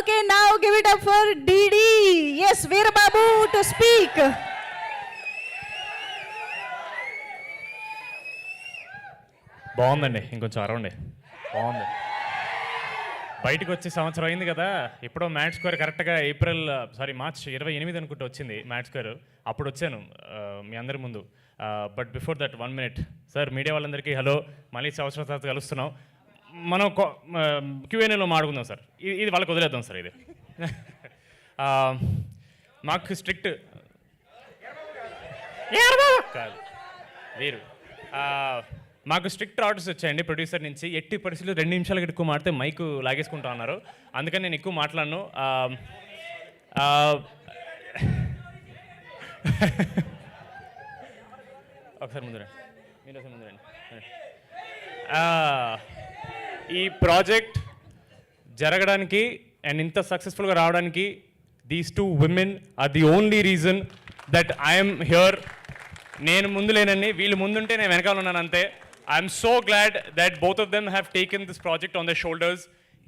Okay, now give it up for DD. Yes, Veerababu to speak. బాగుందండి, ఇంకొంచెం అరవండి. బాగుంది. బయటకు వచ్చి సంవత్సరం అయింది కదా, ఎప్పుడో మ్యాచ్ స్కోర్ కరెక్ట్గా మార్చ్ 28 అనుకుంటూ వచ్చింది మ్యాచ్ స్కోర్. అప్పుడు వచ్చాను మీ అందరి ముందు. But before that 1 minute sir, media వాళ్ళందరికీ హలో. మళ్ళీ సంవత్సరం తర్వాత కలుస్తున్నాం. మనం Q&Aలో మాడుకుందాం సార్. ఇది వాళ్ళకి వదిలేద్దాం సార్. ఇది మాకు స్ట్రిక్ట్ కాదు వీరు మాకు స్ట్రిక్ట్ ఆర్డర్స్ వచ్చాయండి ప్రొడ్యూసర్ నుంచి. ఎట్టి పరిస్థితులు 2 నిమిషాలకి ఎక్కువ మాడితే మైకు లాగేసుకుంటా ఉన్నారు. అందుకని నేను ఎక్కువ మాట్లాడను. ఒకసారి ముందు రండి, మీరు ఒకసారి ముందు రండి. ఈ ప్రాజెక్ట్ జరగడానికి అండ్ ఇంత సక్సెస్ఫుల్గా రావడానికి these 2 women are the only reason that I'm here. నేను ముందు లేనని, వీళ్ళు ముందుంటే నేను వెనకాల ఉన్నాను అంతే. I'm so glad that both of them have taken this project on the shoulders.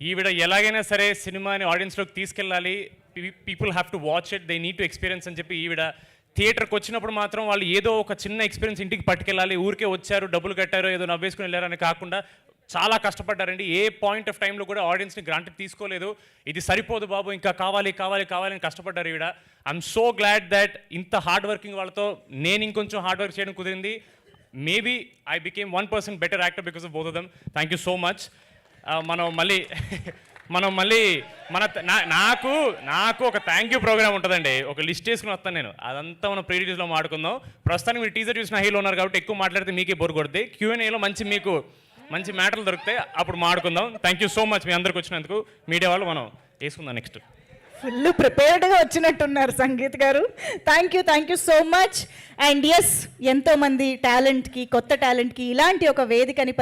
ఈవిడ ఎలాగైనా సరే సినిమాని ఆడియన్స్లోకి తీసుకెళ్ళాలి, people have to watch it, they need to experience అని చెప్పి ఈవిడ థియేటర్కి వచ్చినప్పుడు మాత్రం వాళ్ళు ఏదో ఒక చిన్న ఎక్స్పీరియన్స్ ఇంటికి పట్టుకెళ్ళాలి. ఊరికే వచ్చారు, డబ్బులు కట్టారు, ఏదో నవ్వేసుకుని వెళ్ళారని కాకుండా చాలా కష్టపడ్డారండి. ఏ పాయింట్ ఆఫ్ టైంలో కూడా ఆడియన్స్ని గ్రాంటెడ్ తీసుకోలేదు. ఇది సరిపోదు బాబు, ఇంకా కావాలి కావాలి కావాలి అని కష్టపడ్డారు ఈవిడ. ఐఎమ్ సో గ్లాడ్ దట్ ఇంత హార్డ్ వర్కింగ్ వాళ్ళతో నేను ఇంకొంచెం హార్డ్ వర్క్ చేయడం కుదిరింది. Maybe I became 1% better actor because of both of them. Thank you so much. మనం మళ్ళీ నాకు ఒక థ్యాంక్ యూ ప్రోగ్రామ్ ఉంటుందండి. ఒక లిస్ట్ వేసుకుని వస్తాను నేను, అదంతా మనం ప్రీ రిలీజ్లో మాట్లాడుకుందాం. ప్రస్తుతానికి మీరు టీజర్ చూసిన హీలో ఉన్నారు కాబట్టి ఎక్కువ మాట్లాడితే మీకే బోర్ కొడుతుంది. Q&Aలో మీకు మంచి మ్యాటర్లు దొరుకుతాయి, అప్పుడు మాట్లాడుకుందాం. థ్యాంక్ యూ సో మచ్ మీ అందరికి వచ్చినందుకు. మీడియా వాళ్ళు మనం వేసుకుందాం నెక్స్ట్. ఫుల్ ప్రిపేర్డ్గా వచ్చినట్టున్నారు సంగీత్ గారు. Thank you so much. And yes, ఎంతోమంది టాలెంట్కి, కొత్త టాలెంట్కి ఇలాంటి ఒక వేదికని